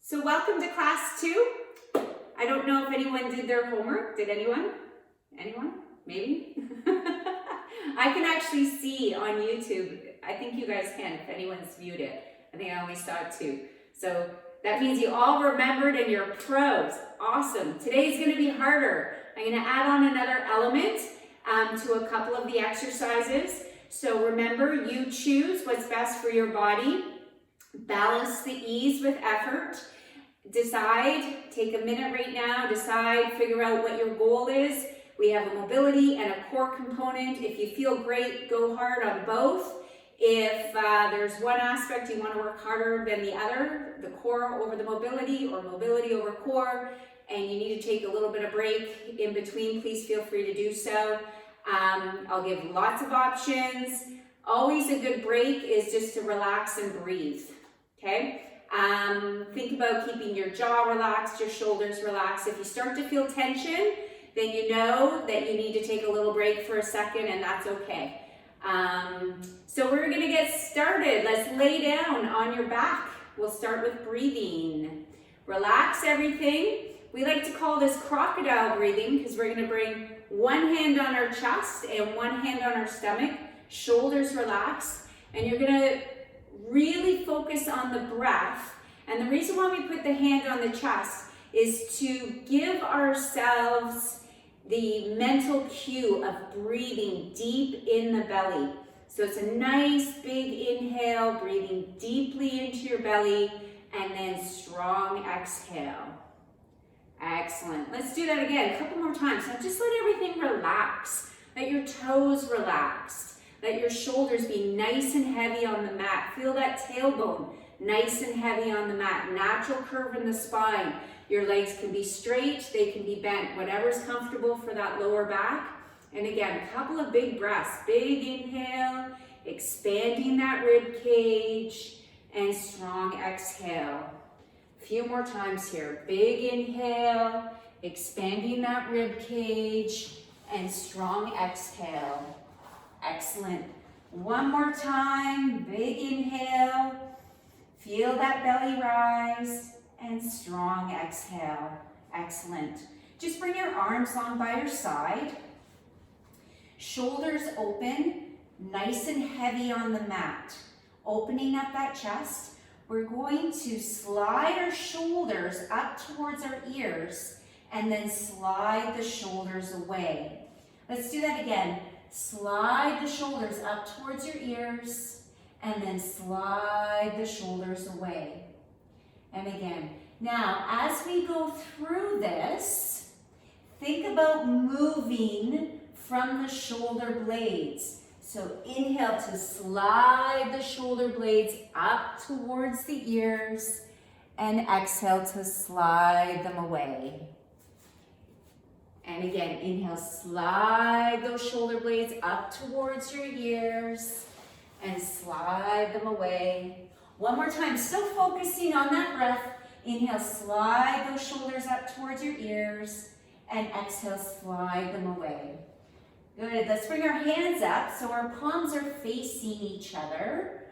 So welcome to class 2. I don't know if anyone did their homework. Did anyone? Anyone? Maybe? I can actually see on YouTube. I think you guys can if anyone's viewed it. I think I only saw 2. So that means you all remembered and you're pros. Awesome. Today's going to be harder. I'm going to add on another element to a couple of the exercises. So remember, you choose what's best for your body. Balance the ease with effort. Decide, take a minute right now, decide, figure out what your goal is. We have a mobility and a core component. If you feel great, go hard on both. If there's one aspect you want to work harder than the other, the core over the mobility or mobility over core, and you need to take a little bit of break in between, please feel free to do so. I'll give lots of options. Always a good break is just to relax and breathe, okay? Think about keeping your jaw relaxed, your shoulders relaxed. If you start to feel tension, then you know that you need to take a little break for a second, and that's okay. So we're gonna get started. Let's lay down on your back. We'll start with breathing. Relax everything. We like to call this crocodile breathing because we're gonna bring one hand on our chest and one hand on our stomach, shoulders relaxed, and you're gonna really focus on the breath. And the reason why we put the hand on the chest is to give ourselves the mental cue of breathing deep in the belly. So it's a nice big inhale, breathing deeply into your belly, and then strong exhale. Excellent. Let's do that again a couple more times. Now just let everything relax. Let your toes relax. Let your shoulders be nice and heavy on the mat. Feel that tailbone nice and heavy on the mat. Natural curve in the spine. Your legs can be straight, they can be bent, whatever's comfortable for that lower back. And again, a couple of big breaths. Big inhale, expanding that rib cage, and strong exhale. A few more times here. Big inhale, expanding that rib cage, and strong exhale. Excellent. One more time, big inhale. Feel that belly rise, and strong exhale. Excellent. Just bring your arms long by your side. Shoulders open, nice and heavy on the mat. Opening up that chest. We're going to slide our shoulders up towards our ears and then slide the shoulders away. Let's do that again. Slide the shoulders up towards your ears and then slide the shoulders away. And again. Now, as we go through this, think about moving from the shoulder blades. So inhale to slide the shoulder blades up towards the ears and exhale to slide them away. And again, inhale, slide those shoulder blades up towards your ears and slide them away. One more time, still focusing on that breath. Inhale, slide those shoulders up towards your ears, and exhale, slide them away. Good, let's bring our hands up so our palms are facing each other.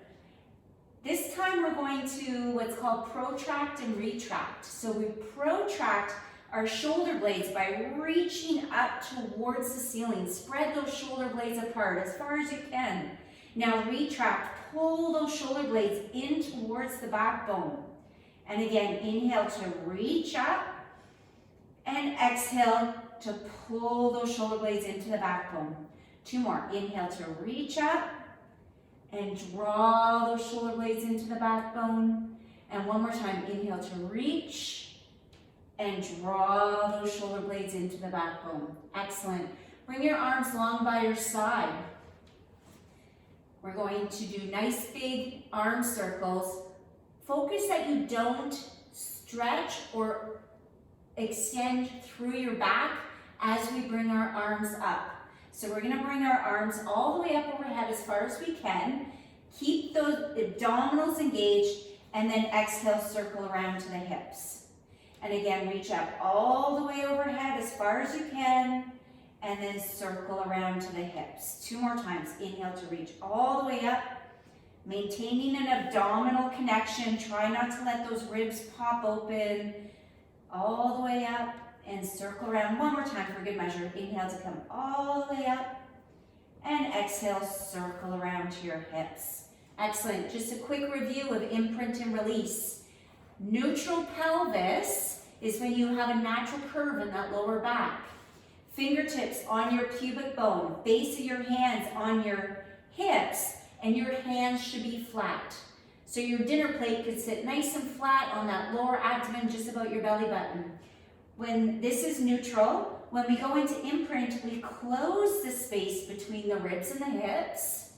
This time we're going to what's called protract and retract. So we protract our shoulder blades by reaching up towards the ceiling. Spread those shoulder blades apart as far as you can. Now retract, pull those shoulder blades in towards the backbone. And again, inhale to reach up and exhale to pull those shoulder blades into the backbone. 2 more. Inhale to reach up and draw those shoulder blades into the backbone. And one more time. Inhale to reach and draw those shoulder blades into the backbone. Excellent. Bring your arms long by your side. We're going to do nice big arm circles. Focus that you don't stretch or extend through your back as we bring our arms up. So we're going to bring our arms all the way up overhead as far as we can. Keep those abdominals engaged and then exhale, circle around to the hips. And again, reach up all the way overhead as far as you can and then circle around to the hips. 2 more times. Inhale to reach all the way up. Maintaining an abdominal connection. Try not to let those ribs pop open. All the way up and circle around. One more time for good measure. Inhale to come all the way up. And exhale, circle around to your hips. Excellent. Just a quick review of imprint and release. Neutral pelvis is when you have a natural curve in that lower back. Fingertips on your pubic bone, base of your hands on your hips, and your hands should be flat. So your dinner plate could sit nice and flat on that lower abdomen, just about your belly button. When this is neutral, when we go into imprint, we close the space between the ribs and the hips.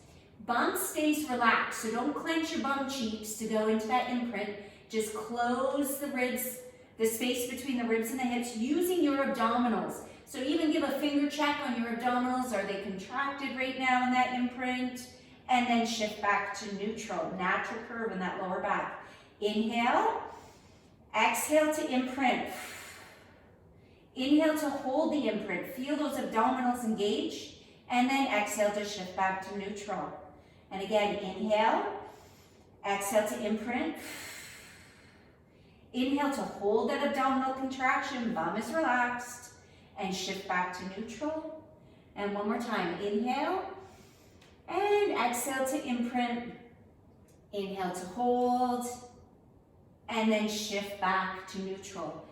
Bum stays relaxed, so don't clench your bum cheeks to go into that imprint. Just close the ribs, the space between the ribs and the hips using your abdominals. So even give a finger check on your abdominals. Are they contracted right now in that imprint? And then shift back to neutral, natural curve in that lower back. Inhale, exhale to imprint. Inhale to hold the imprint. Feel those abdominals engage. And then exhale to shift back to neutral. And again, inhale, exhale to imprint. Inhale to hold that abdominal contraction, bum is relaxed. And shift back to neutral. And one more time, inhale. And exhale to imprint. Inhale to hold. And then shift back to neutral.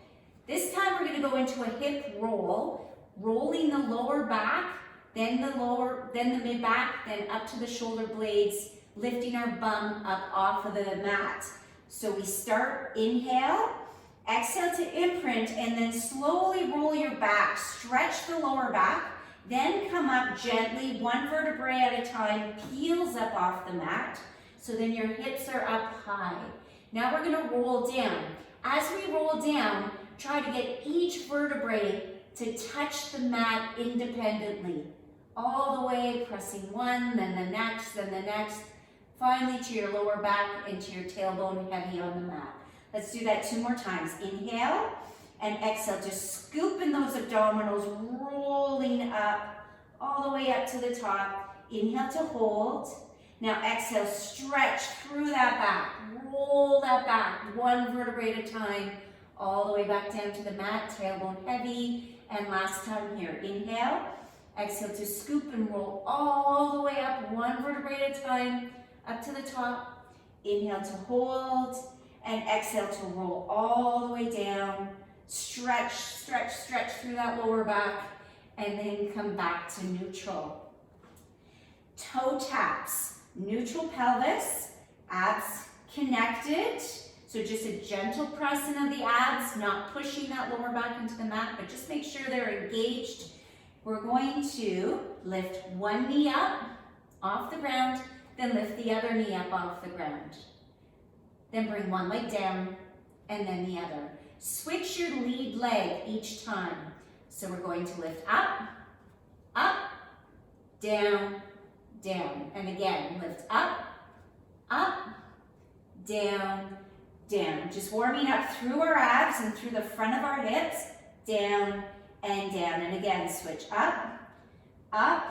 This time we're going to go into a hip roll, rolling the lower back, then the mid back, then up to the shoulder blades, lifting our bum up off of the mat. So we start, inhale, exhale to imprint, and then slowly roll your back, stretch the lower back, then come up gently, one vertebrae at a time, peels up off the mat. So then your hips are up high. Now we're going to roll down. As we roll down, try to get each vertebrae to touch the mat independently. All the way, pressing one, then the next, finally to your lower back and to your tailbone heavy on the mat. Let's do that 2 more times. Inhale and exhale, just scooping those abdominals, rolling up, all the way up to the top. Inhale to hold. Now exhale, stretch through that back, roll that back, one vertebrae at a time, all the way back down to the mat, tailbone heavy. And last time here, inhale, exhale to scoop and roll all the way up, one vertebrae at a time, up to the top. Inhale to hold, and exhale to roll all the way down. Stretch, stretch, stretch through that lower back, and then come back to neutral. Toe taps, neutral pelvis, abs connected. So just a gentle pressing of the abs, not pushing that lower back into the mat, but just make sure they're engaged. We're going to lift one knee up off the ground, then lift the other knee up off the ground. Then bring one leg down, and then the other. Switch your lead leg each time. So we're going to lift up, up, down, down. And again, lift up, up, down, down. Just warming up through our abs and through the front of our hips, down and down. And again, switch up, up.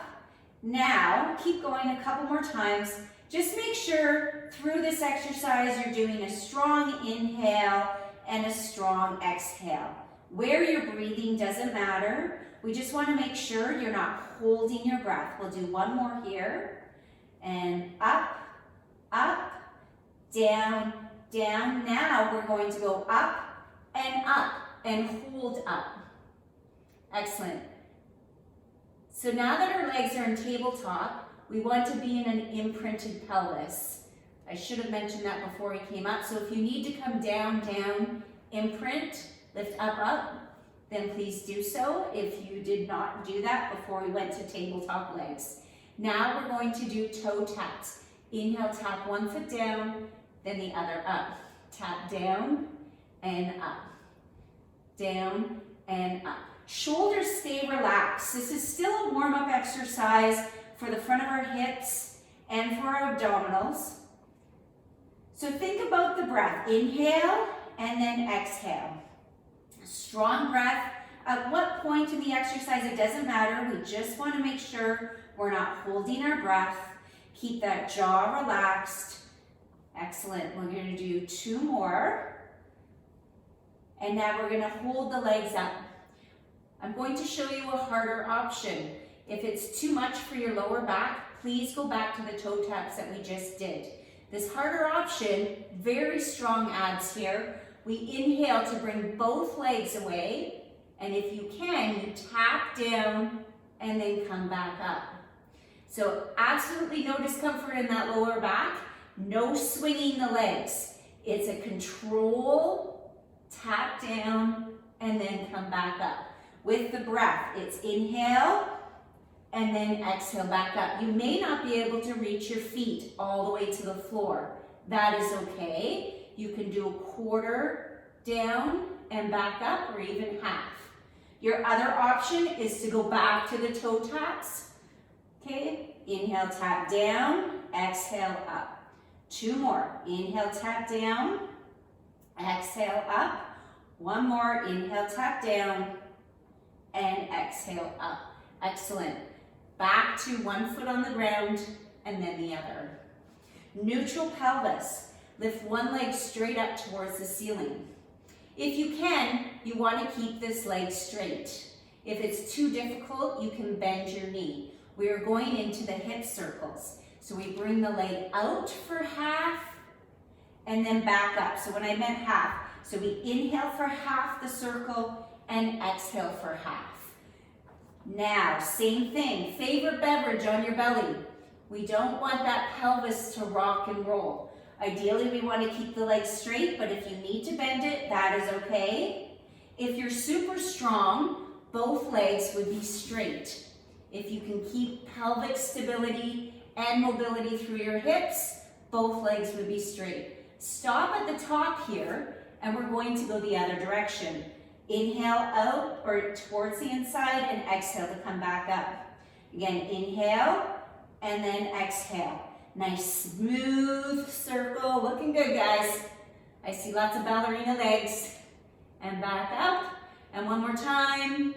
Now, keep going a couple more times. Just make sure through this exercise you're doing a strong inhale and a strong exhale. Where you're breathing doesn't matter. We just want to make sure you're not holding your breath. We'll do one more here. And up, up, down, down. Now we're going to go up and hold up. Excellent. So now that our legs are in tabletop, we want to be in an imprinted pelvis. I should have mentioned that before we came up. So if you need to come down, down, imprint, lift up, up, then please do so if you did not do that before we went to tabletop legs. Now we're going to do toe taps. Inhale, tap one foot down, then the other up. Tap down and up. Down and up. Shoulders stay relaxed. This is still a warm-up exercise for the front of our hips and for our abdominals. So think about the breath. Inhale and then exhale. Strong breath. At what point in the exercise, it doesn't matter. We just want to make sure we're not holding our breath. Keep that jaw relaxed. Excellent. We're going to do 2 more. And now we're going to hold the legs up. I'm going to show you a harder option. If it's too much for your lower back, please go back to the toe taps that we just did. This harder option, very strong abs here. We inhale to bring both legs away, and if you can, you tap down and then come back up. So absolutely no discomfort in that lower back, no swinging the legs. It's a control, tap down, and then come back up. With the breath, it's inhale, and then exhale back up. You may not be able to reach your feet all the way to the floor. That is okay. You can do a quarter down and back up, or even half. Your other option is to go back to the toe taps. Okay, inhale, tap down, exhale up. 2 more. Inhale, tap down, exhale up. 1 more. Inhale, tap down, and exhale up. Excellent. Back to 1 foot on the ground and then the other. Neutral pelvis. Lift 1 leg straight up towards the ceiling. If you can, you want to keep this leg straight. If it's too difficult, you can bend your knee. We are going into the hip circles. So we bring the leg out for half and then back up. So when I meant half, so we inhale for half the circle and exhale for half. Now, same thing, favorite beverage on your belly. We don't want that pelvis to rock and roll. Ideally, we want to keep the legs straight, but if you need to bend it, that is okay. If you're super strong, both legs would be straight. If you can keep pelvic stability and mobility through your hips, both legs would be straight. Stop at the top here, and we're going to go the other direction. Inhale out or towards the inside and exhale to come back up. Again, inhale and then exhale. Nice smooth circle. Looking good, guys. I see lots of ballerina legs. And back up. And 1 more time.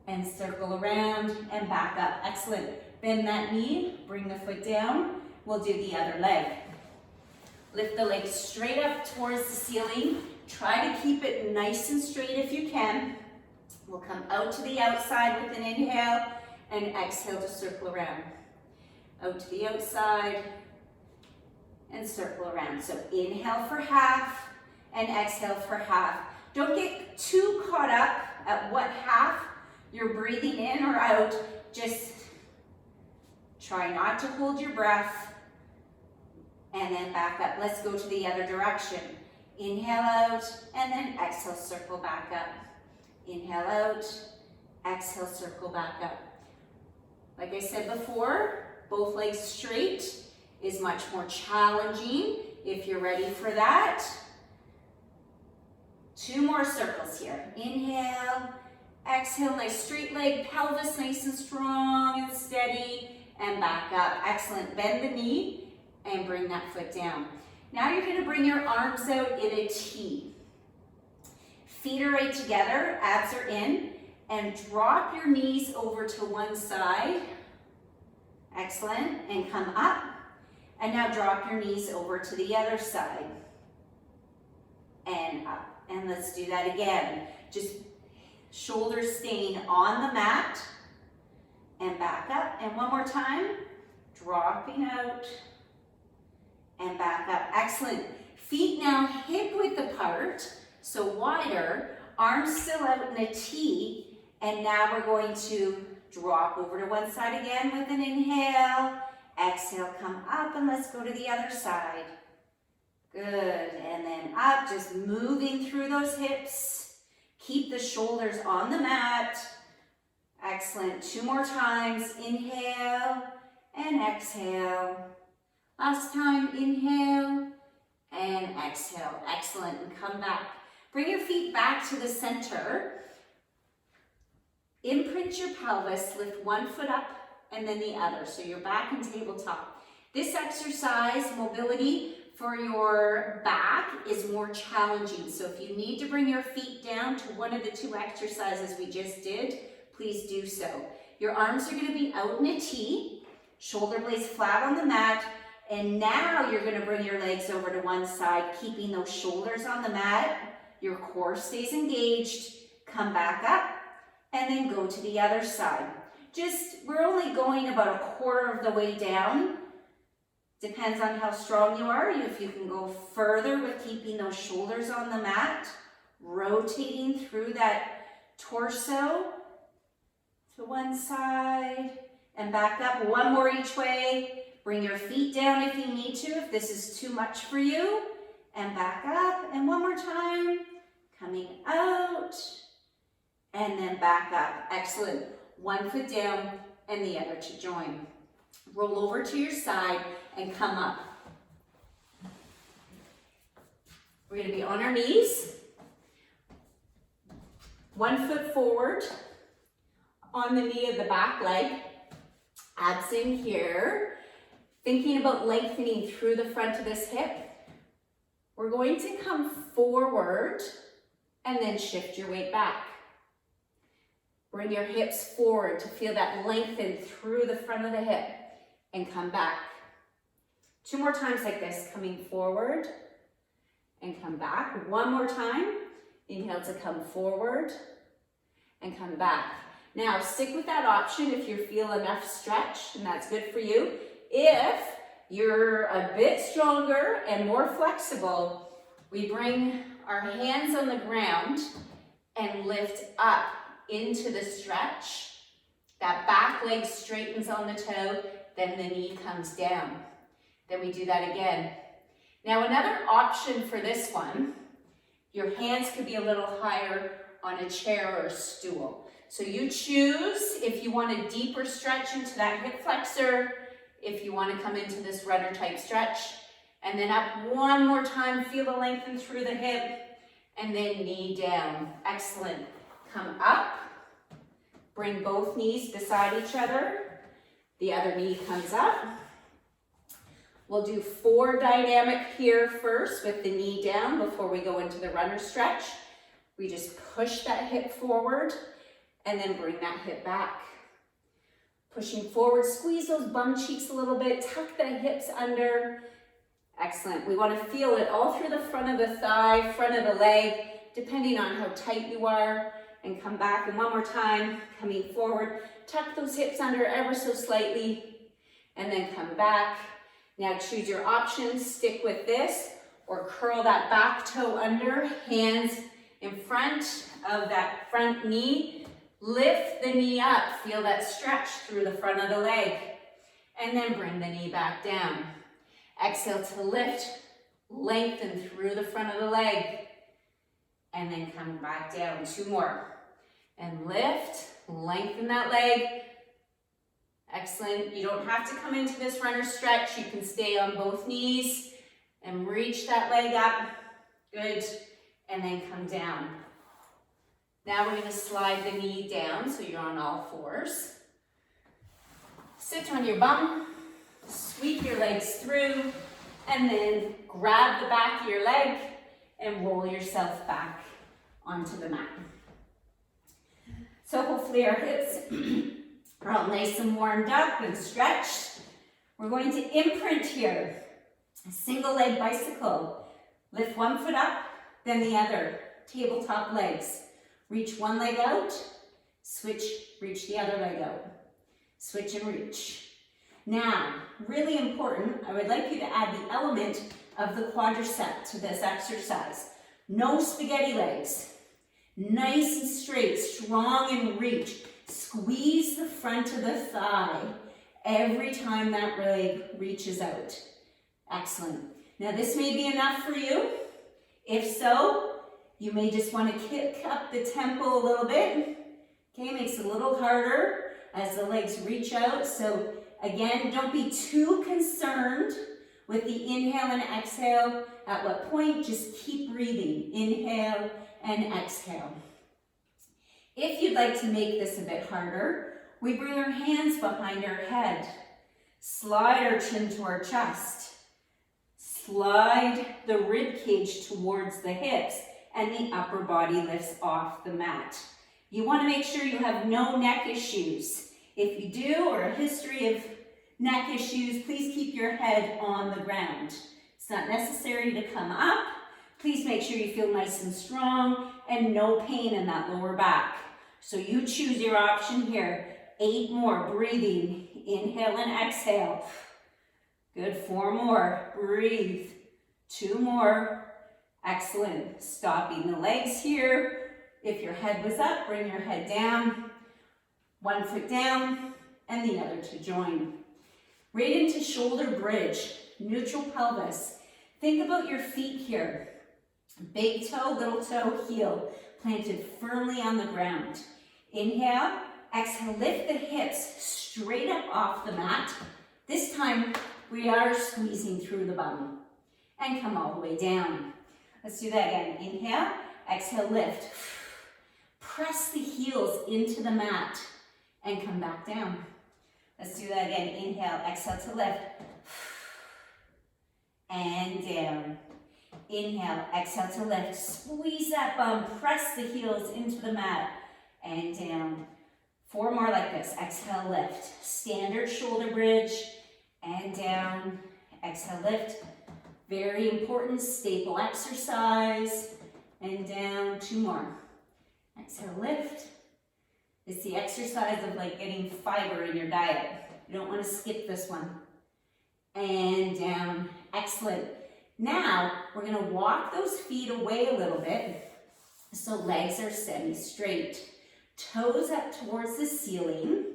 And circle around and back up. Excellent. Bend that knee. Bring the foot down. We'll do the other leg. Lift the leg straight up towards the ceiling. Try to keep it nice and straight if you can. We'll come out to the outside with an inhale and exhale to circle around. Out to the outside and circle around. So inhale for half and exhale for half. Don't get too caught up at what half you're breathing in or out. Just try not to hold your breath and then back up. Let's go to the other direction. Inhale out, and then exhale, circle back up. Inhale out, exhale, circle back up. Like I said before, both legs straight is much more challenging if you're ready for that. 2 more circles here. Inhale, exhale, nice straight leg, pelvis nice and strong and steady, and back up. Excellent. Bend the knee and bring that foot down. Now you're going to bring your arms out in a T. Feet are right together, abs are in, and drop your knees over to one side. Excellent. And come up. And now drop your knees over to the other side. And up. And let's do that again. Just shoulders staying on the mat. And back up. And 1 more time. Dropping out. And back up. Excellent. Feet now hip width apart, so wider, arms still out in a T, and now we're going to drop over to one side again with an inhale. Exhale, come up, and let's go to the other side. Good, and then up, just moving through those hips. Keep the shoulders on the mat. Excellent. 2 more times. Inhale and exhale. Last time, inhale and exhale. Excellent, and come back. Bring your feet back to the center. Imprint your pelvis, lift 1 foot up and then the other. So you're back in tabletop. This exercise, mobility for your back, is more challenging. So if you need to bring your feet down to one of the 2 exercises we just did, please do so. Your arms are going to be out in a T. Shoulder blades flat on the mat. And now you're going to bring your legs over to one side, keeping those shoulders on the mat. Your core stays engaged. Come back up and then go to the other side. We're only going about a quarter of the way down. Depends on how strong you are. If you can go further with keeping those shoulders on the mat, rotating through that torso to one side and back up. One more each way. Bring your feet down if you need to, if this is too much for you. And back up. And one more time. Coming out. And then back up. Excellent. One foot down and the other to join. Roll over to your side and come up. We're going to be on our knees. 1 foot forward on the knee of the back leg. Abs in here. Thinking about lengthening through the front of this hip. We're going to come forward and then shift your weight back. Bring your hips forward to feel that lengthen through the front of the hip and come back. 2 more times like this, coming forward and come back. 1 more time. Inhale to come forward and come back. Now stick with that option if you feel enough stretch and that's good for you. If you're a bit stronger and more flexible, we bring our hands on the ground and lift up into the stretch. That back leg straightens on the toe, then the knee comes down. Then we do that again. Now another option for this one, your hands could be a little higher on a chair or a stool. So you choose if you want a deeper stretch into that hip flexor, if you want to come into this runner type stretch, and then up 1 more time, feel the lengthen through the hip, and then knee down. Excellent. Come up, bring both knees beside each other. The other knee comes up. We'll do 4 dynamic here first with the knee down before we go into the runner stretch. We just push that hip forward and then bring that hip back. Pushing forward, squeeze those bum cheeks a little bit, tuck the hips under. Excellent. We want to feel it all through the front of the thigh, front of the leg, depending on how tight you are. And come back. And 1 more time, coming forward. Tuck those hips under ever so slightly. And then come back. Now choose your options. Stick with this or curl that back toe under. Hands in front of that front knee. Lift the knee up, feel that stretch through the front of the leg, and then bring the knee back down. Exhale to lift, lengthen through the front of the leg, and then come back down. 2 more. And lift, lengthen that leg. Excellent. You don't have to come into this runner stretch. You can stay on both knees and reach that leg up. Good. And then come down. Now we're going to slide the knee down so you're on all 4s. Sit on your bum, sweep your legs through, and then grab the back of your leg and roll yourself back onto the mat. So hopefully our hips are all nice and warmed up and stretched. We're going to imprint here. A single leg bicycle. Lift 1 foot up, then the other. Tabletop legs. Reach one leg out, switch, reach the other leg out. Switch and reach. Now, really important, I would like you to add the element of the quadricep to this exercise. No spaghetti legs. Nice and straight, strong and reach. Squeeze the front of the thigh every time that leg reaches out. Excellent. Now this may be enough for you. If so, you may just want to kick up the tempo a little bit. Okay, makes it a little harder as the legs reach out. So again, don't be too concerned with the inhale and exhale. At what point, just keep breathing. Inhale and exhale. If you'd like to make this a bit harder, we bring our hands behind our head. Slide our chin to our chest. Slide the rib cage towards the hips and the upper body lifts off the mat. You want to make sure you have no neck issues. If you do, or a history of neck issues, please keep your head on the ground. It's not necessary to come up. Please make sure you feel nice and strong and no pain in that lower back. So you choose your option here. 8 more, breathing. Inhale and exhale. Good, 4 more, breathe. 2 more, excellent. Stopping the legs here. If your head was up, bring your head down. 1 foot down and the other to join. Right into shoulder bridge, neutral pelvis. Think about your feet here. Big toe, little toe, heel, planted firmly on the ground. Inhale, exhale, lift the hips straight up off the mat. This time, we are squeezing through the bum. And come all the way down. Let's do that again. Inhale, exhale, lift. Press the heels into the mat and come back down. Let's do that again. Inhale, exhale to lift. And down. Inhale, exhale to lift. Squeeze that bum, press the heels into the mat and down. 4 more like this. Exhale, lift. Standard shoulder bridge and down. Exhale, lift. Very important staple exercise and down. 2 more. Exhale, lift. It's the exercise of like getting fiber in your diet. You don't want to skip this one. And down. Excellent. Now, we're going to walk those feet away a little bit so legs are semi-straight. Toes up towards the ceiling.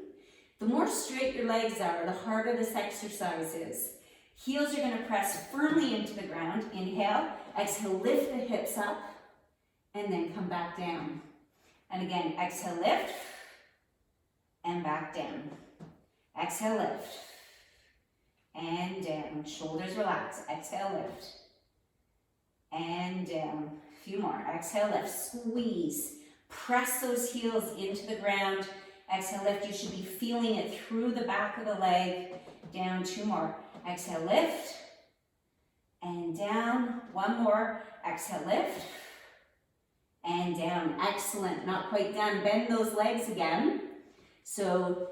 The more straight your legs are, the harder this exercise is. Heels are going to press firmly into the ground. Inhale, exhale, lift the hips up, and then come back down. And again, exhale, lift, and back down. Exhale, lift, and down. Shoulders relax. Exhale, lift, and down. A few more. Exhale, lift, squeeze. Press those heels into the ground. Exhale, lift. You should be feeling it through the back of the leg. Down. 2 more. Exhale, lift, and down. 1 more. Exhale, lift, and down. Excellent. Not quite done. Bend those legs again. So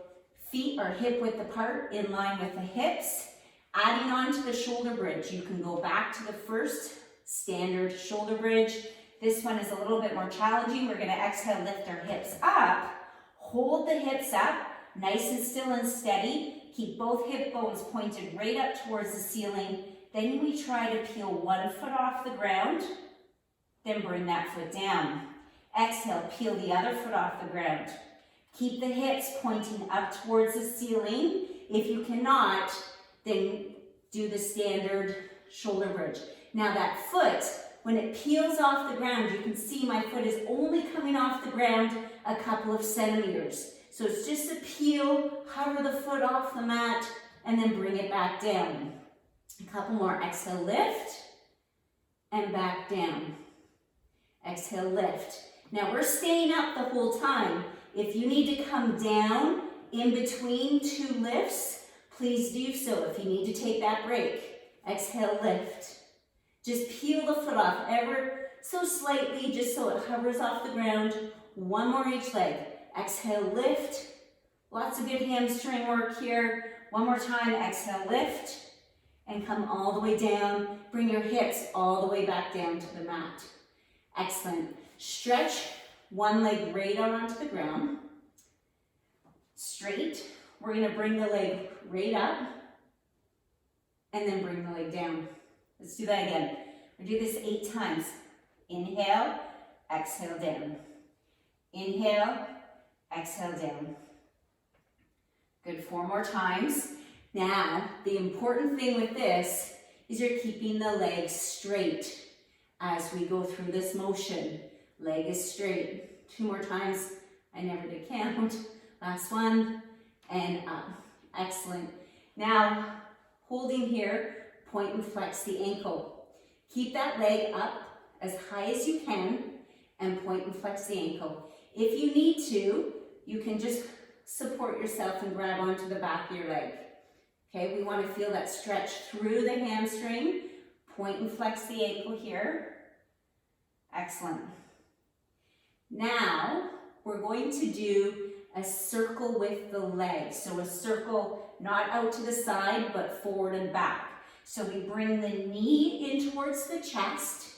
feet are hip width apart, in line with the hips. Adding on to the shoulder bridge, you can go back to the first standard shoulder bridge. This one is a little bit more challenging. We're going to exhale, lift our hips up. Hold the hips up, nice and still and steady. Keep both hip bones pointed right up towards the ceiling. Then we try to peel 1 foot off the ground. Then bring that foot down. Exhale, peel the other foot off the ground. Keep the hips pointing up towards the ceiling. If you cannot, then do the standard shoulder bridge. Now that foot, when it peels off the ground, you can see my foot is only coming off the ground a couple of centimeters. So it's just a peel, hover the foot off the mat, and then bring it back down. A couple more. Exhale, lift, and back down. Exhale, lift. Now we're staying up the whole time. If you need to come down in between 2 lifts, please do so if you need to take that break. Exhale, lift. Just peel the foot off ever so slightly, just so it hovers off the ground. 1 more each leg. Exhale, lift. Lots of good hamstring work here. 1 more time. Exhale, lift. And come all the way down. Bring your hips all the way back down to the mat. Excellent. Stretch 1 leg right out onto the ground. Straight. We're going to bring the leg right up. And then bring the leg down. Let's do that again. We'll do this 8 times. Inhale, exhale down. Inhale, exhale down. Good, 4 more times. Now, the important thing with this is you're keeping the legs straight as we go through this motion. Leg is straight. 2 more times. I never did count. Last one, and up. Excellent. Now, holding here, point and flex the ankle. Keep that leg up as high as you can and point and flex the ankle. If you need to, you can just support yourself and grab onto the back of your leg. Okay, we want to feel that stretch through the hamstring. Point and flex the ankle here. Excellent. Now, we're going to do a circle with the leg. So a circle not out to the side, but forward and back. So we bring the knee in towards the chest,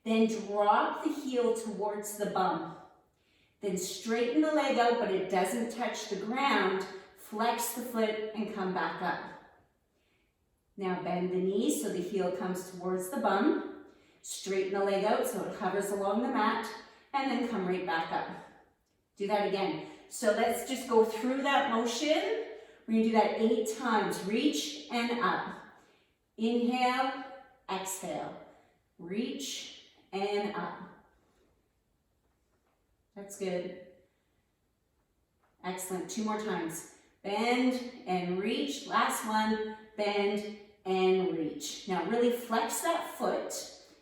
then drop the heel towards the bum. Then straighten the leg out, but it doesn't touch the ground. Flex the foot and come back up. Now bend the knee so the heel comes towards the bum. Straighten the leg out so it hovers along the mat, and then come right back up. Do that again. So let's just go through that motion. We're gonna do that 8 times. Reach and up. Inhale, exhale. Reach and up. That's good. Excellent. 2 more times. Bend and reach. Last one. Bend and reach. Now really flex that foot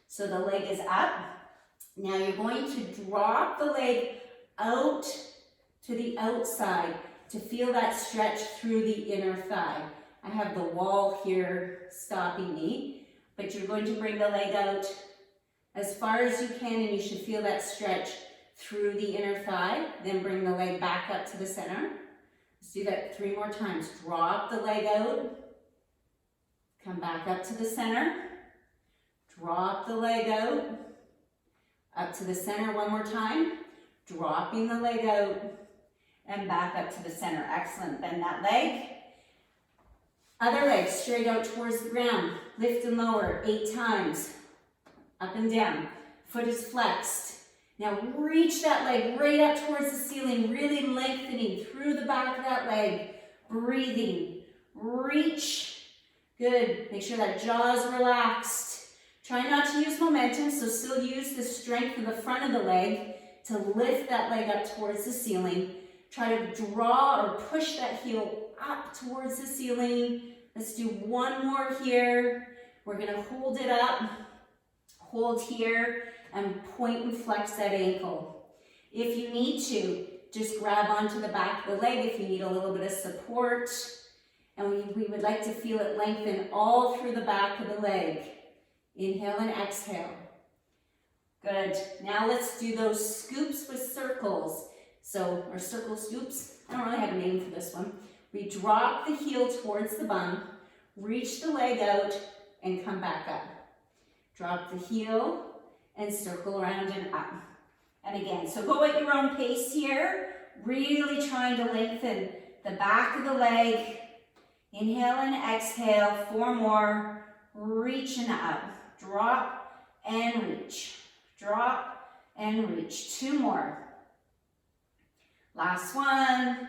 so the leg is up. Now you're going to drop the leg out to the outside to feel that stretch through the inner thigh. I have the wall here stopping me, but you're going to bring the leg out as far as you can, and you should feel that stretch through the inner thigh. Then bring the leg back up to the center. Let's do that 3 more times. Drop the leg out. Come back up to the center. Drop the leg out. Up to the center 1 more time. Dropping the leg out. And back up to the center. Excellent. Bend that leg. Other leg straight out towards the ground. Lift and lower 8 times. Up and down. Foot is flexed. Now reach that leg right up towards the ceiling, really lengthening through the back of that leg. Breathing. Reach. Good. Make sure that jaw is relaxed. Try not to use momentum, so still use the strength of the front of the leg to lift that leg up towards the ceiling. Try to draw or push that heel up towards the ceiling. Let's do 1 more here. We're going to hold it up. Hold here and point and flex that ankle. If you need to, just grab onto the back of the leg if you need a little bit of support. And we would like to feel it lengthen all through the back of the leg. Inhale and exhale. Good. Now let's do those scoops with circles. So, or circle scoops. I don't really have a name for this one. We drop the heel towards the bum, reach the leg out, and come back up. Drop the heel and circle around and up. And again, so go at your own pace here, really trying to lengthen the back of the leg. Inhale and exhale, 4 more. Reach and up. Drop and reach. Drop and reach. 2 more. Last one.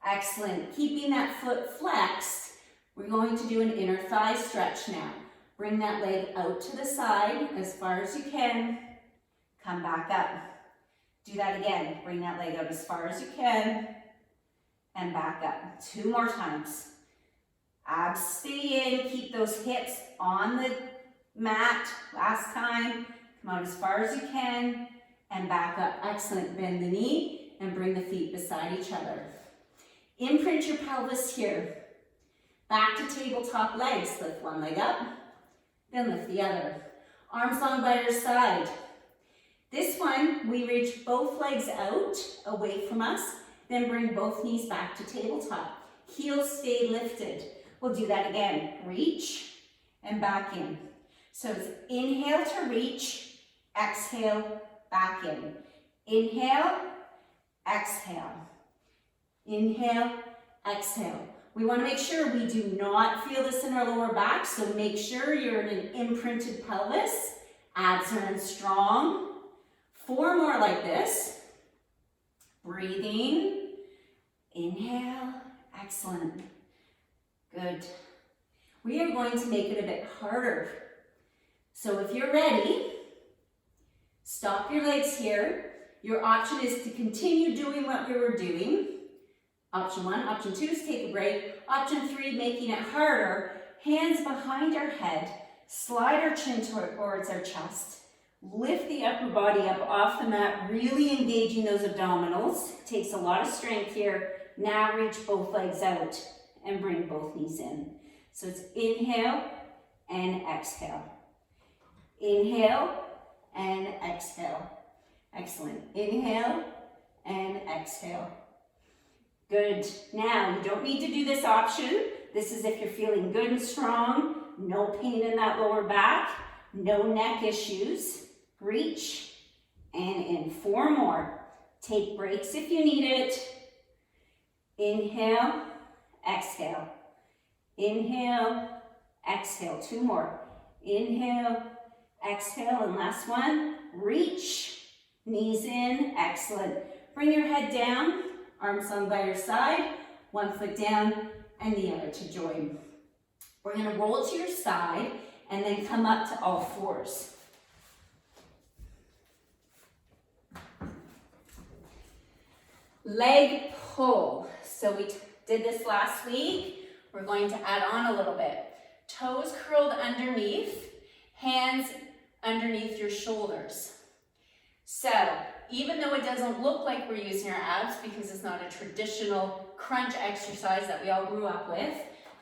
Excellent. Keeping that foot flexed, we're going to do an inner thigh stretch now. Bring that leg out to the side as far as you can. Come back up. Do that again. Bring that leg out as far as you can. And back up. 2 more times. Abs stay in. Keep those hips on the mat. Last time. Come out as far as you can. And back up. Excellent. Bend the knee and bring the feet beside each other. Imprint your pelvis here. Back to tabletop legs. Lift one leg up. Then lift the other. Arms long by your side. This one, we reach both legs out, away from us, then bring both knees back to tabletop. Heels stay lifted. We'll do that again. Reach and back in. So it's inhale to reach, exhale, back in. Inhale, exhale. Inhale, exhale. We want to make sure we do not feel this in our lower back, so make sure you're in an imprinted pelvis. Abs are in strong. 4 more like this. Breathing. Inhale. Excellent. Good. We are going to make it a bit harder. So if you're ready, stop your legs here. Your option is to continue doing what we were doing. Option 1. Option 2 is take a break. Option 3, making it harder. Hands behind our head. Slide our chin towards our chest. Lift the upper body up off the mat, really engaging those abdominals. Takes a lot of strength here. Now reach both legs out and bring both knees in. So it's inhale and exhale. Inhale and exhale. Excellent. Inhale and exhale. Good. Now, you don't need to do this option. This is if you're feeling good and strong, no pain in that lower back, no neck issues. Reach and in. 4 more. Take breaks if you need it. Inhale, exhale. Inhale, exhale. 2 more. Inhale, exhale, and last one. Reach, knees in. Excellent. Bring your head down, arms on by your side, 1 foot down and the other to join. We're going to roll to your side and then come up to all 4s. Leg pull. So we did this last week. We're going to add on a little bit. Toes curled underneath, hands underneath your shoulders. So even though it doesn't look like we're using our abs because it's not a traditional crunch exercise that we all grew up with,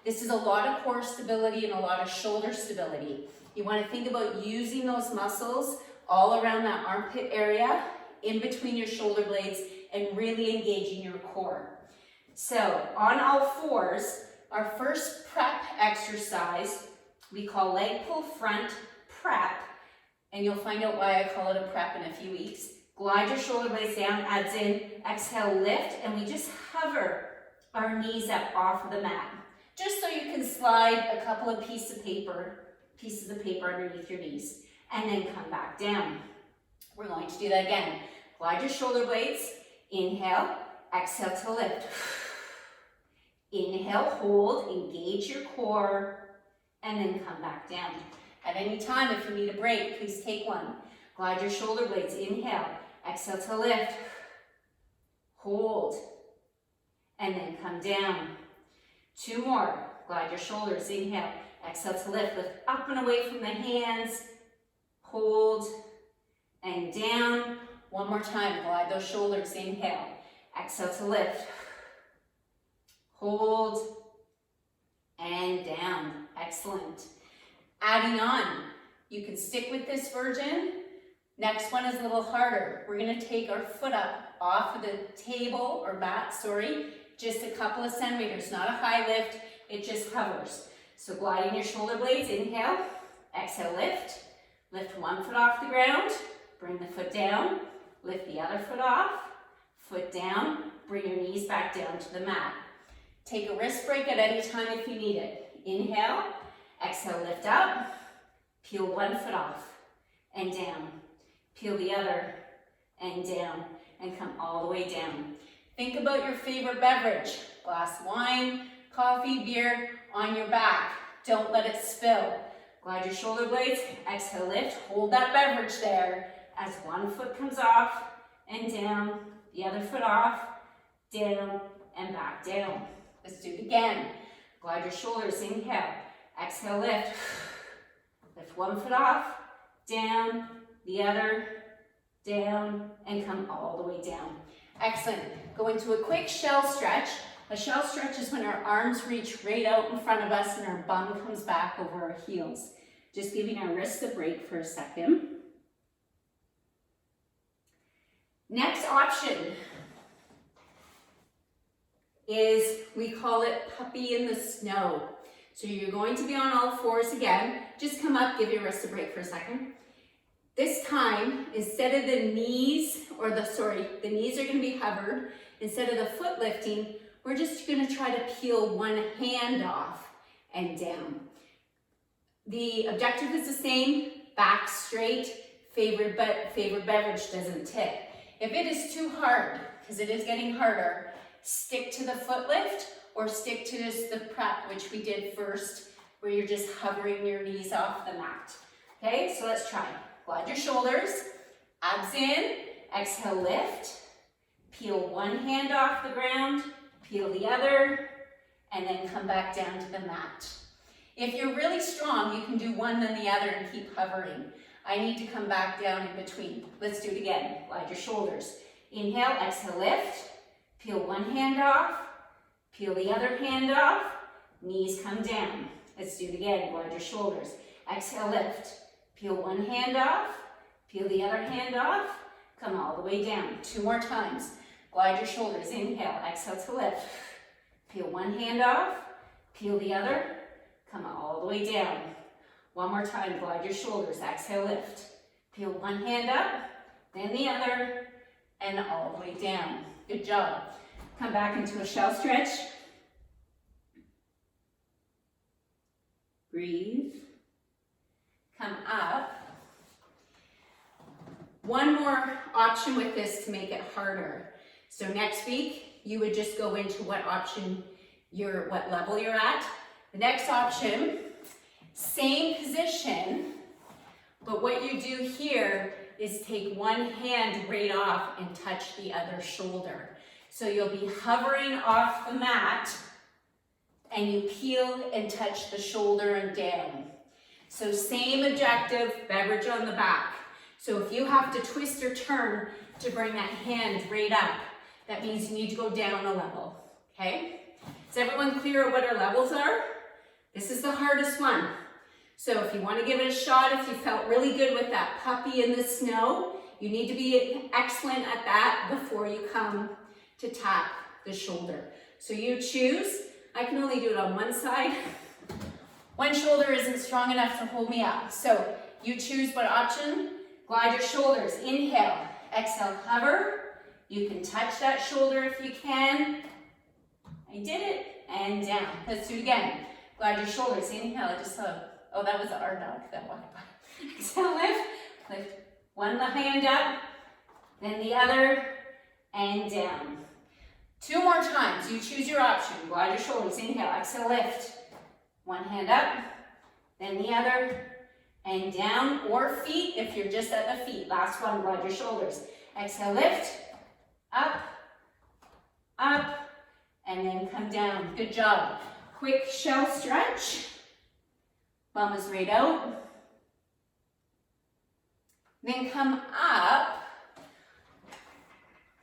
this is a lot of core stability and a lot of shoulder stability. You want to think about using those muscles all around that armpit area, in between your shoulder blades, and really engaging your core. So on all 4s, our first prep exercise, we call leg pull front prep, and you'll find out why I call it a prep in a few weeks. Glide your shoulder blades down, abs in, exhale, lift, and we just hover our knees up off of the mat. Just so you can slide a couple of pieces of paper underneath your knees, and then come back down. We're going to do that again. Glide your shoulder blades, inhale, exhale to lift. Inhale, hold, engage your core, and then come back down. At any time, if you need a break, please take one. Glide your shoulder blades, inhale, exhale to lift, hold, and then come down. 2 more. Glide your shoulders, inhale, exhale to lift up and away from the hands, hold, and down. 1 more time, glide those shoulders, inhale, exhale to lift, hold, and down. Excellent. Adding on, you can stick with this version. Next one is a little harder. We're going to take our foot up off of the table or mat, just a couple of centimeters, not a high lift, it just hovers. So gliding your shoulder blades, inhale, exhale, lift. Lift 1 foot off the ground, bring the foot down, lift the other foot off, foot down, bring your knees back down to the mat. Take a wrist break at any time if you need it. Inhale, exhale, lift up, peel 1 foot off and down. Peel the other and down, and come all the way down. Think about your favorite beverage, glass of wine, coffee, beer, on your back. Don't let it spill. Glide your shoulder blades, exhale, lift, hold that beverage there as 1 foot comes off and down, the other foot off, down, and back down. Let's do it again. Glide your shoulders, inhale, exhale, lift. Lift 1 foot off, down, the other, down, and come all the way down. Excellent. Go into a quick shell stretch. A shell stretch is when our arms reach right out in front of us and our bum comes back over our heels. Just giving our wrists a break for a second. Next option is, we call it puppy in the snow. So you're going to be on all 4s again. Just come up, give your wrists a break for a second. This time, instead of the knees are going to be hovered. Instead of the foot lifting, we're just going to try to peel 1 hand off and down. The objective is the same, back straight, favorite beverage doesn't tip. If it is too hard, because it is getting harder, stick to the foot lift or stick to just the prep, which we did first, where you're just hovering your knees off the mat. Okay, so let's try. Glide your shoulders, abs in, exhale, lift, peel 1 hand off the ground, peel the other, and then come back down to the mat. If you're really strong, you can do one then the other and keep hovering. I need to come back down in between. Let's do it again. Glide your shoulders. Inhale, exhale, lift, peel 1 hand off, peel the other hand off, knees come down. Let's do it again. Glide your shoulders. Exhale, lift. Peel 1 hand off, peel the other hand off, come all the way down. 2 more times. glide your shoulders, inhale, exhale to lift. Peel one hand off, peel the other, come all the way down. One more time, glide your shoulders, exhale, lift. Peel one hand up, then the other, and all the way down. Good job. Come back into a shell stretch. Breathe. Come up. One more option with this to make it harder. So next week, you would just go into what level you're at. The next option, same position, but what you do here is take one hand right off and touch the other shoulder. So you'll be hovering off the mat and you peel and touch the shoulder and down. So same objective, beverage on the back. So if you have to twist or turn to bring that hand right up, that means you need to go down a level, okay? Is everyone clear what our levels are? This is the hardest one. So if you want to give it a shot, if you felt really good with that puppy in the snow, you need to be excellent at that before you come to tap the shoulder. So you choose. I can only do it on one side. One shoulder isn't strong enough to hold me up. So you choose what option. Glide your shoulders. Inhale, exhale, hover. You can touch that shoulder if you can. I did it. And down. Let's do it again. Glide your shoulders. Inhale. I just saw. Oh, that was our dog that walked by. Exhale, lift. Lift one hand up, then the other, and down. Two more times. You choose your option. Glide your shoulders. Inhale. Exhale, lift. One hand up, then the other, and down. Or feet if you're just at the feet. Last one. Glide your shoulders. Exhale, lift. Up, up, and then come down. Good job. Quick shell stretch. Bum is right out. Then come up.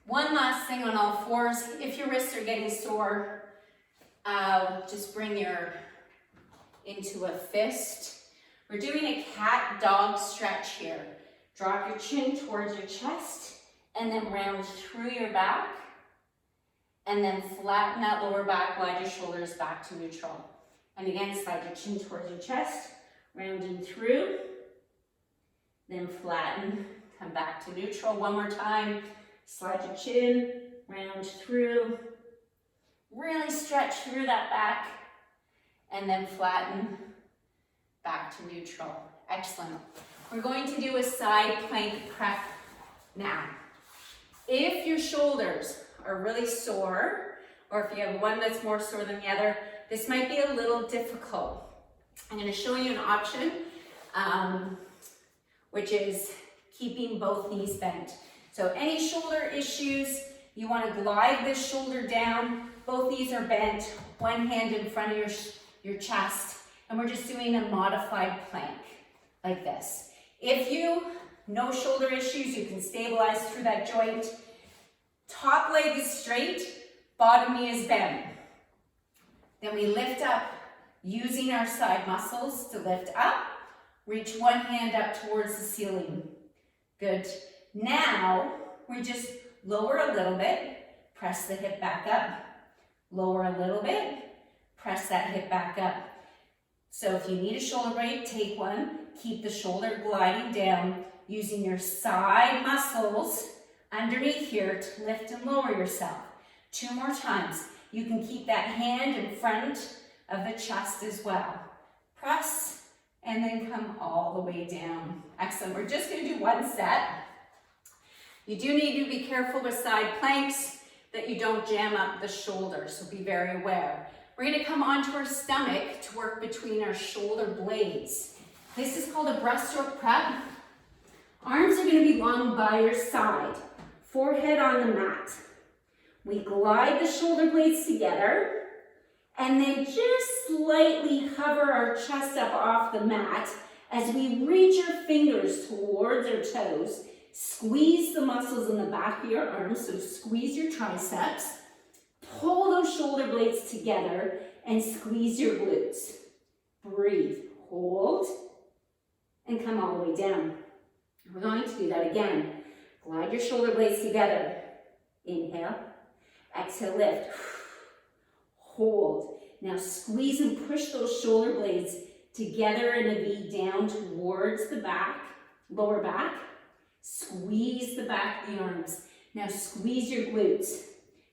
One last thing on all fours. If your wrists are getting sore, just bring your into a fist. We're doing a cat-dog stretch here. Drop your chin towards your chest and then round through your back. And then flatten that lower back, glide your shoulders back to neutral. And again, slide your chin towards your chest, rounding through, then flatten, come back to neutral. One more time, slide your chin, round through, really stretch through that back, and then flatten, back to neutral. Excellent. We're going to do a side plank prep now. If your shoulders are really sore, or if you have one that's more sore than the other, this might be a little difficult. I'm going to show you an option, which is keeping both knees bent. So any shoulder issues, you want to glide this shoulder down. Both knees are bent, one hand in front of your chest, and we're just doing a modified plank like this. If you no shoulder issues, you can stabilize through that joint. Top leg is straight, bottom knee is bent. Then we lift up using our side muscles to lift up. Reach one hand up towards the ceiling. Good. Now, we just lower a little bit, press the hip back up. Lower a little bit, press that hip back up. So if you need a shoulder break, take one. Keep the shoulder gliding down using your side muscles underneath here to lift and lower yourself. Two more times. You can keep that hand in front of the chest as well. Press and then come all the way down. Excellent. We're just going to do one set. You do need to be careful with side planks that you don't jam up the shoulder, so be very aware. We're going to come onto our stomach to work between our shoulder blades. This is called a breaststroke prep. Arms are going to be long by your side, forehead on the mat. We glide the shoulder blades together and then just slightly hover our chest up off the mat as we reach our fingers towards our toes. Squeeze the muscles in the back of your arms, so squeeze your triceps. Pull those shoulder blades together and squeeze your glutes. Breathe, hold, and come all the way down. We're going to do that again. Glide your shoulder blades together. Inhale. Exhale, lift. Hold. Now squeeze and push those shoulder blades together in a V down towards the back, lower back. Squeeze the back of the arms. Now squeeze your glutes.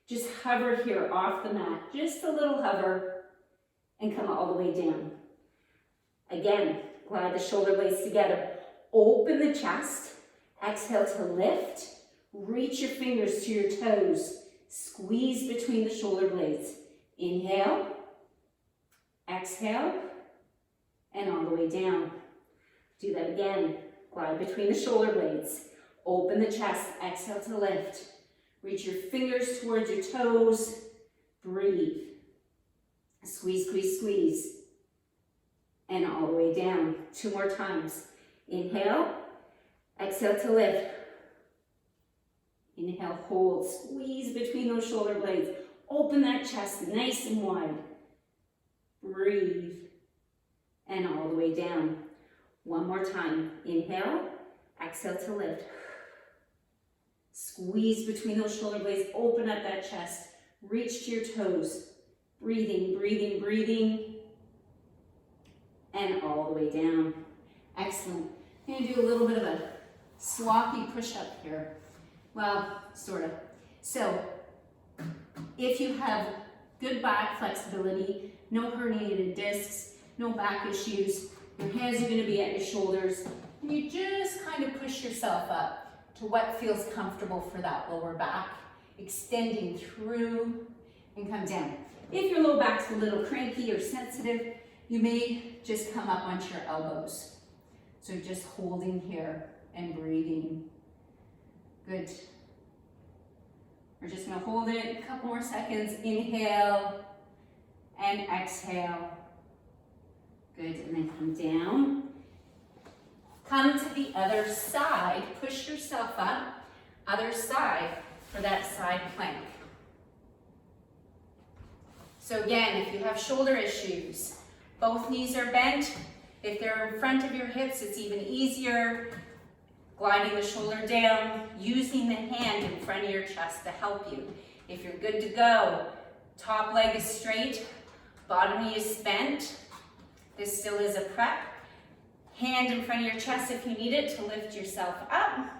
Just hover here off the mat. Just a little hover and come all the way down. Again, glide the shoulder blades together. Open the chest. Exhale to lift. Reach your fingers to your toes. Squeeze between the shoulder blades. Inhale. Exhale. And all the way down. Do that again. Glide between the shoulder blades. Open the chest. Exhale to lift. Reach your fingers towards your toes. Breathe. Squeeze, squeeze, squeeze. And all the way down. 2 more times. Inhale. Exhale to lift. Inhale, hold. Squeeze between those shoulder blades. Open that chest nice and wide. Breathe. And all the way down. 1 more time. Inhale. Exhale to lift. Squeeze between those shoulder blades. Open up that chest. Reach to your toes. Breathing, breathing, breathing. And all the way down. Excellent. I'm going to do a little bit of a sloppy push-up here. Well, sort of. So, if you have good back flexibility, no herniated discs, no back issues, your hands are going to be at your shoulders, and you just kind of push yourself up to what feels comfortable for that lower back, extending through and come down. If your low back's a little cranky or sensitive, you may just come up onto your elbows. So just holding here and breathing. Good. We're just gonna hold it a couple more seconds. Inhale and exhale. Good, and then come down. Come to the other side. Push yourself up. Other side for that side plank. So again, if you have shoulder issues, both knees are bent. If they're in front of your hips, it's even easier. Gliding the shoulder down, using the hand in front of your chest to help you. If you're good to go, top leg is straight, bottom knee is bent. This still is a prep. Hand in front of your chest if you need it to lift yourself up.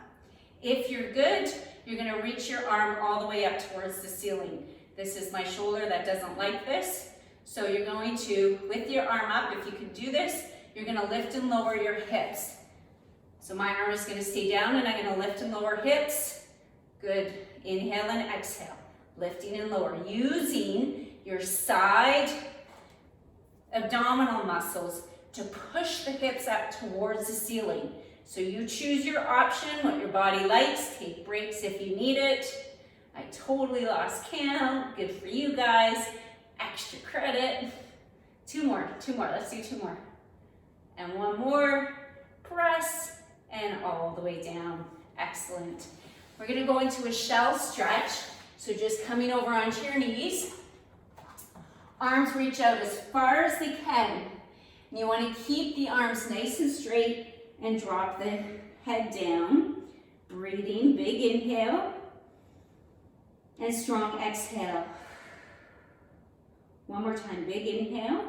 If you're good, you're gonna reach your arm all the way up towards the ceiling. This is my shoulder that doesn't like this. So you're going to, with your arm up, if you can do this, you're gonna lift and lower your hips. So my arm is gonna stay down and I'm gonna lift and lower hips. Good, inhale and exhale. Lifting and lower, using your side abdominal muscles to push the hips up towards the ceiling. So you choose your option, what your body likes, take breaks if you need it. I totally lost count, good for you guys. Extra credit. 2 more, let's do 2 more. And 1 more, press, and all the way down. Excellent. We're gonna go into a shell stretch. So just coming over onto your knees. Arms reach out as far as they can. And you wanna keep the arms nice and straight and drop the head down. Breathing, big inhale. And strong exhale. 1 more time, big inhale.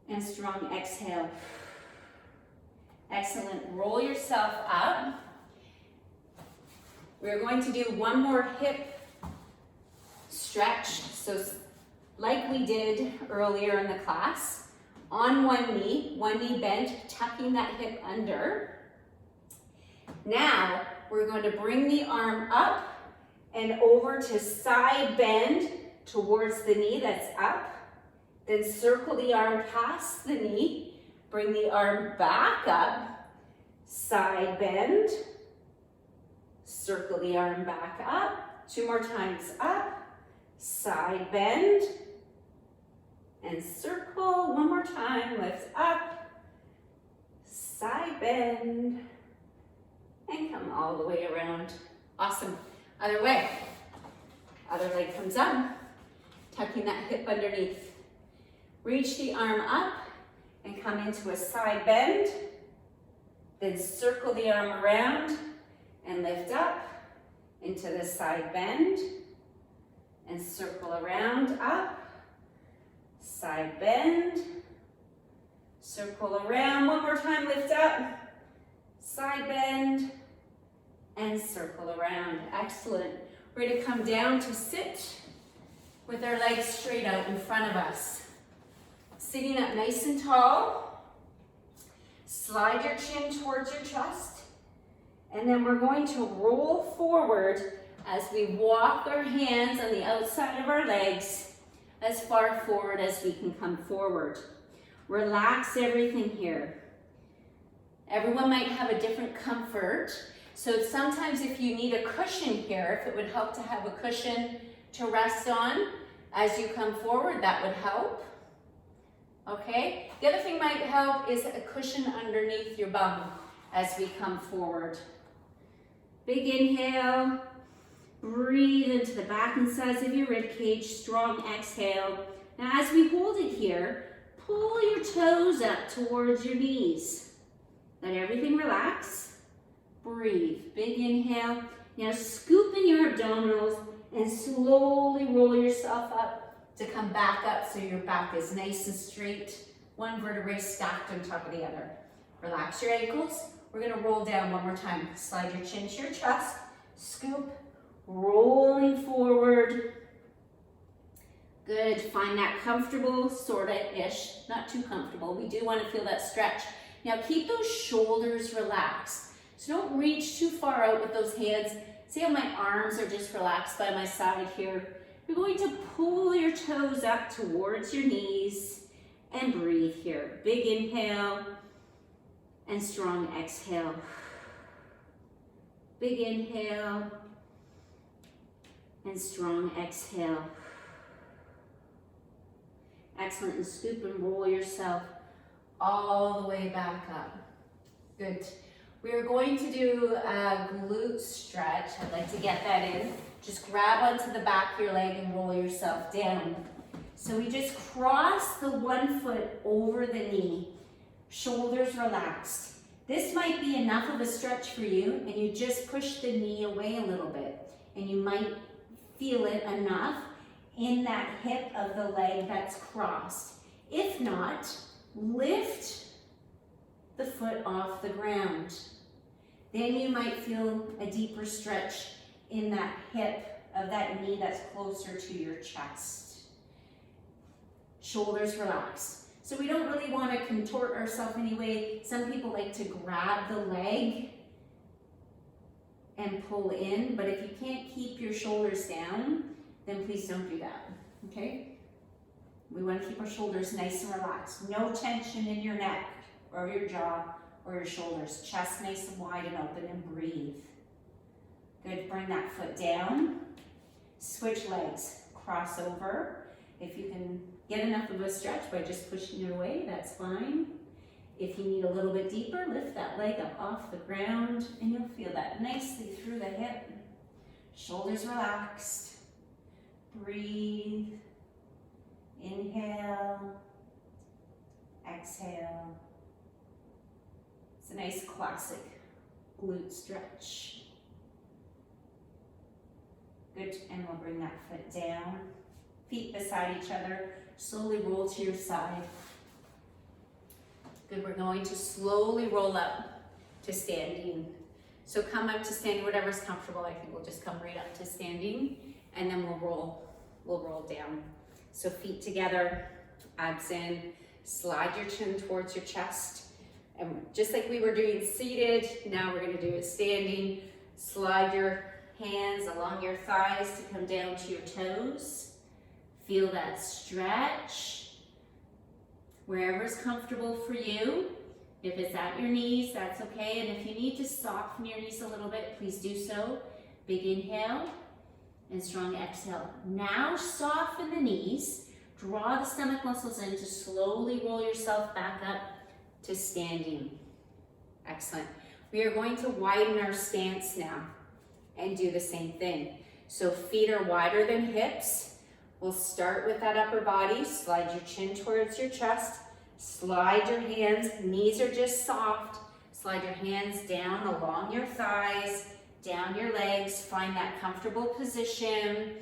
And strong exhale. Excellent, roll yourself up. We're going to do 1 more hip stretch. So like we did earlier in the class, on one knee bent, tucking that hip under. Now, we're going to bring the arm up and over to side bend towards the knee that's up. Then circle the arm past the knee. Bring the arm back up. Side bend. Circle the arm back up. 2 more times up. Side bend. And circle. 1 more time. Lift up. Side bend. And come all the way around. Awesome. Other way. Other leg comes up. Tucking that hip underneath. Reach the arm up and come into a side bend. Then circle the arm around and lift up into the side bend, and circle around, up, side bend, circle around, one more time, lift up, side bend, and circle around. Excellent. We're going to come down to sit with our legs straight out in front of us. Sitting up nice and tall. Slide your chin towards your chest. And then we're going to roll forward as we walk our hands on the outside of our legs as far forward as we can come forward. Relax everything here. Everyone might have a different comfort. So sometimes if you need a cushion here, if it would help to have a cushion to rest on as you come forward, that would help. Okay? The other thing might help is a cushion underneath your bum as we come forward. Big inhale. Breathe into the back and sides of your rib cage. Strong exhale. Now as we hold it here, pull your toes up towards your knees. Let everything relax. Breathe. Big inhale. Now scoop in your abdominals and slowly roll yourself up to come back up so your back is nice and straight. One vertebrae stacked on top of the other. Relax your ankles. We're going to roll down one more time. Slide your chin to your chest. Scoop. Rolling forward. Good. Find that comfortable, sort-of-ish. Not too comfortable. We do want to feel that stretch. Now keep those shoulders relaxed. So don't reach too far out with those hands. See how my arms are just relaxed by my side here. You're going to pull your toes up towards your knees and breathe here. Big inhale and strong exhale. Big inhale and strong exhale. Excellent. And scoop and roll yourself all the way back up. Good. We are going to do a glute stretch. I'd like to get that in. Just grab onto the back of your leg and roll yourself down. So we just cross the one foot over the knee, shoulders relaxed. This might be enough of a stretch for you, and you just push the knee away a little bit, and you might feel it enough in that hip of the leg that's crossed. If not, lift the foot off the ground. Then you might feel a deeper stretch in that hip of that knee that's closer to your chest. Shoulders relaxed. So we don't really want to contort ourselves anyway. Some people like to grab the leg and pull in, but if you can't keep your shoulders down, then please don't do that, okay? We want to keep our shoulders nice and relaxed. No tension in your neck or your jaw or your shoulders. Chest nice and wide and open, and breathe. Good, bring that foot down. Switch legs, cross over. If you can get enough of a stretch by just pushing it away, that's fine. If you need a little bit deeper, lift that leg up off the ground and you'll feel that nicely through the hip. Shoulders relaxed. Breathe. Inhale. Exhale. It's a nice classic glute stretch. Good, and we'll bring that foot down. Feet beside each other. Slowly roll to your side. Good, we're going to slowly roll up to standing. So come up to standing, whatever's comfortable. I think we'll just come right up to standing, and then we'll roll down. So feet together, abs in, slide your chin towards your chest. And just like we were doing seated, now we're gonna do it standing. Slide your hands along your thighs to come down to your toes. Feel that stretch. Wherever's comfortable for you. If it's at your knees, that's okay. And if you need to soften your knees a little bit, please do so. Big inhale and strong exhale. Now soften the knees. Draw the stomach muscles in to slowly roll yourself back up to standing. Excellent. We are going to widen our stance now and do the same thing. So feet are wider than hips. We'll start with that upper body. Slide your chin towards your chest. Slide your hands, knees are just soft. Slide your hands down along your thighs down your legs, find that comfortable position.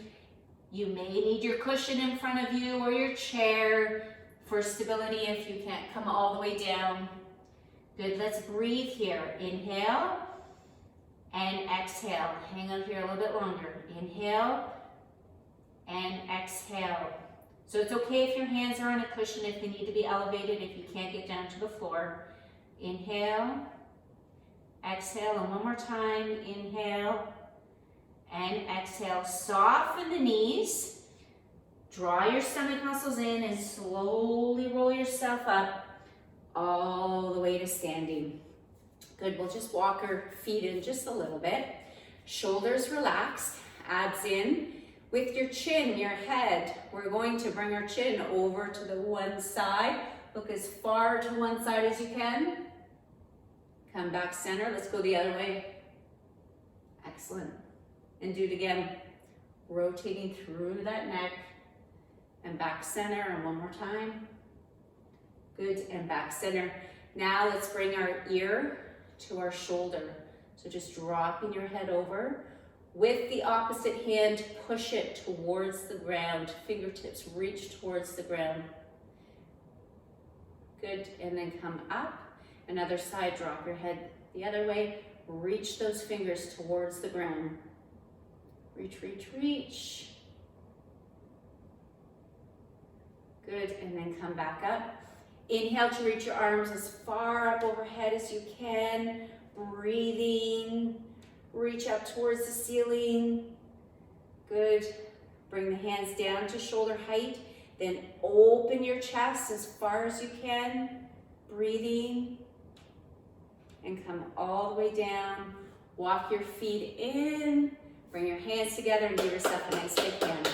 You may need your cushion in front of you or your chair for stability if you can't come all the way down. Good, let's breathe here. Inhale and exhale. Hang out here a little bit longer. Inhale and exhale. So it's okay if your hands are on a cushion, if they need to be elevated, if you can't get down to the floor. Inhale, exhale, and one more time. Inhale and exhale. Soften the knees. Draw your stomach muscles in and slowly roll yourself up all the way to standing. Good, we'll just walk our feet in just a little bit. Shoulders relaxed, abs in. With your chin, your head, we're going to bring our chin over to the one side. Look as far to one side as you can. Come back center, let's go the other way. Excellent. And do it again. Rotating through that neck and back center, and one more time. Good, and back center. Now let's bring our ear to our shoulder. So just dropping your head over. With the opposite hand, push it towards the ground. Fingertips reach towards the ground. Good, and then come up. Another side, drop your head the other way. Reach those fingers towards the ground. Reach, reach, reach. Good, and then come back up. Inhale to reach your arms as far up overhead as you can. Breathing. Reach up towards the ceiling. Good. Bring the hands down to shoulder height. Then open your chest as far as you can. Breathing. And come all the way down. Walk your feet in. Bring your hands together and give yourself a nice big hand.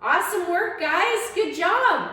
Awesome work, guys. Good job.